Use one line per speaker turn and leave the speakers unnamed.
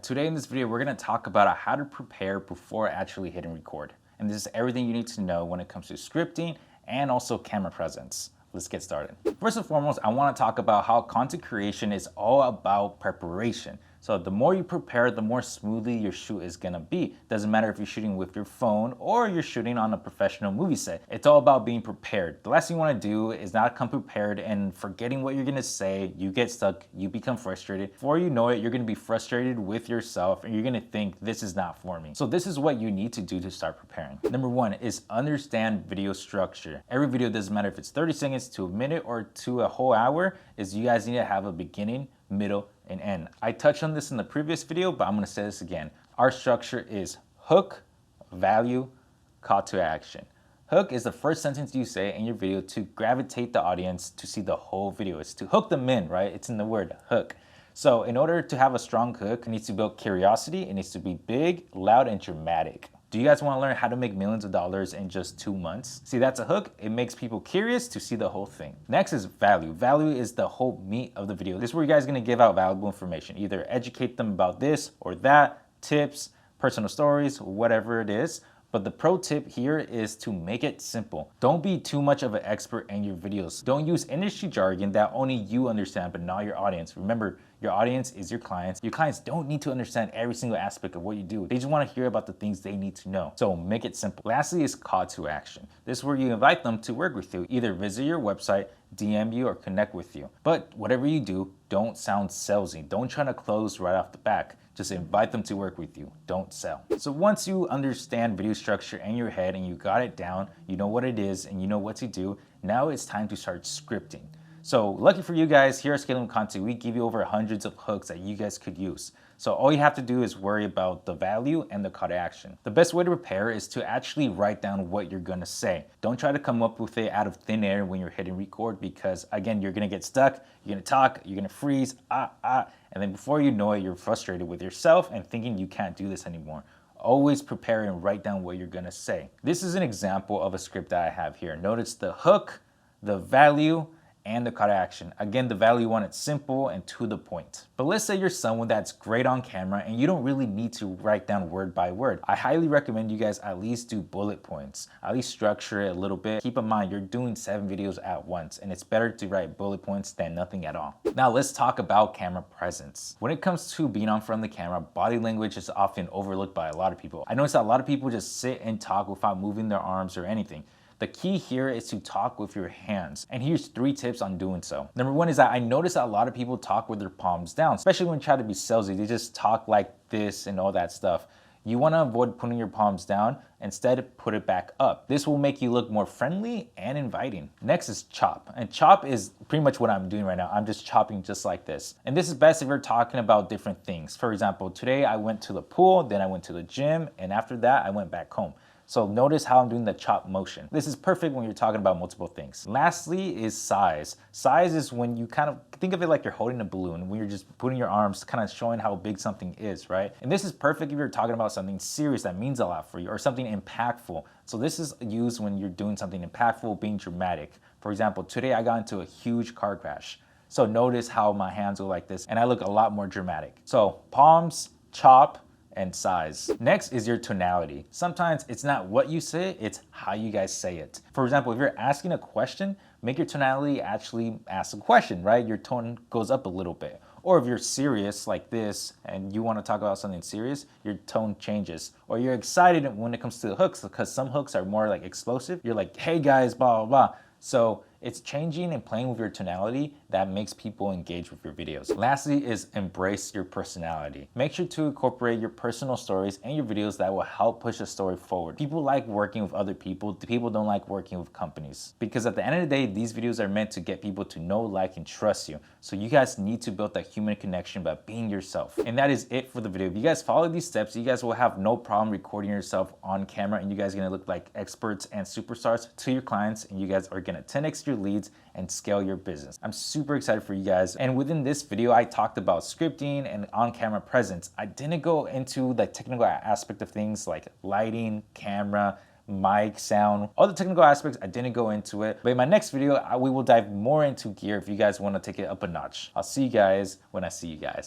Today in this video, we're going to talk about how to prepare before actually hitting record. And this is everything you need to know when it comes to scripting and also camera presence. Let's get started. First and foremost, I want to talk about how content creation is all about preparation. So the more you prepare, the more smoothly your shoot is gonna be. Doesn't matter if you're shooting with your phone or you're shooting on a professional movie set. It's all about being prepared. The last thing you wanna do is not come prepared and forgetting what you're gonna say, you get stuck, you become frustrated. Before you know it, you're gonna be frustrated with yourself and you're gonna think, this is not for me. So this is what you need to do to start preparing. Number one is understand video structure. Every video, doesn't matter if it's 30 seconds to a minute or to a whole hour, is you guys need to have a beginning, middle, and end. I touched on this in the previous video, but I'm gonna say this again. Our structure is hook, value, call to action. Hook is the first sentence you say in your video to gravitate the audience to see the whole video. It's to hook them in, right? It's in the word hook. So in order to have a strong hook, it needs to build curiosity, it needs to be big, loud, and dramatic. Do you guys want to learn how to make millions of dollars in just 2 months? See, that's a hook. It makes people curious to see the whole thing. Next is value. Value is the whole meat of the video. This is where you guys are going to give out valuable information. Either educate them about this or that, tips, personal stories, whatever it is. But the pro tip here is to make it simple. Don't be too much of an expert in your videos. Don't use industry jargon that only you understand, but not your audience. Remember, your audience is your clients. Your clients don't need to understand every single aspect of what you do. They just want to hear about the things they need to know. So make it simple. Lastly is call to action. This is where you invite them to work with you. Either visit your website, DM you, or connect with you. But whatever you do, don't sound salesy. Don't try to close right off the back. Just invite them to work with you. Don't sell. So once you understand video structure in your head and you got it down, you know what it is and you know what to do, now it's time to start scripting. So lucky for you guys, here at Scaling Content, we give you over hundreds of hooks that you guys could use. So all you have to do is worry about the value and the call to action. The best way to prepare is to actually write down what you're gonna say. Don't try to come up with it out of thin air when you're hitting record, because again, you're gonna get stuck, you're gonna talk, you're gonna freeze, and then before you know it, you're frustrated with yourself and thinking you can't do this anymore. Always prepare and write down what you're gonna say. This is an example of a script that I have here. Notice the hook, the value, and the call to action. Again, the value one, it's simple and to the point. But let's say you're someone that's great on camera and you don't really need to write down word by word. I highly recommend you guys at least do bullet points, at least structure it a little bit. Keep in mind, you're doing 7 videos at once and it's better to write bullet points than nothing at all. Now let's talk about camera presence. When it comes to being on front of the camera, body language is often overlooked by a lot of people. I notice that a lot of people just sit and talk without moving their arms or anything. The key here is to talk with your hands. And here's 3 tips on doing so. Number one is that I notice that a lot of people talk with their palms down, especially when you try to be salesy. They just talk like this and all that stuff. You want to avoid putting your palms down. Instead, put it back up. This will make you look more friendly and inviting. Next is chop. And chop is pretty much what I'm doing right now. I'm just chopping just like this. And this is best if you're talking about different things. For example, today I went to the pool, then I went to the gym, and after that I went back home. So notice how I'm doing the chop motion. This is perfect when you're talking about multiple things. Lastly is size. Size is when you kind of think of it like you're holding a balloon, when you're just putting your arms, kind of showing how big something is, right? And this is perfect if you're talking about something serious that means a lot for you or something impactful. So this is used when you're doing something impactful, being dramatic. For example, today I got into a huge car crash. So notice how my hands go like this and I look a lot more dramatic. So palms, chop, and size. Next is your tonality. Sometimes it's not what you say, it's how you guys say it. For example, if you're asking a question, make your tonality actually ask a question, right? Your tone goes up a little bit. Or if you're serious like this and you want to talk about something serious, your tone changes. Or you're excited when it comes to the hooks, because some hooks are more like explosive. You're like, hey guys, blah, blah, blah. So it's changing and playing with your tonality that makes people engage with your videos. Lastly is embrace your personality. Make sure to incorporate your personal stories in your videos that will help push a story forward. People like working with other people. People don't like working with companies. Because at the end of the day, these videos are meant to get people to know, like, and trust you. So you guys need to build that human connection by being yourself. And that is it for the video. If you guys follow these steps, you guys will have no problem recording yourself on camera and you guys are gonna look like experts and superstars to your clients, and you guys are gonna 10x your leads and scale your business. I'm super excited for you guys. And within this video, I talked about scripting and on-camera presence. I didn't go into the technical aspect of things like lighting, camera, mic, sound, all the technical aspects. I didn't go into it. But in my next video, we will dive more into gear if you guys want to take it up a notch. I'll see you guys when I see you guys.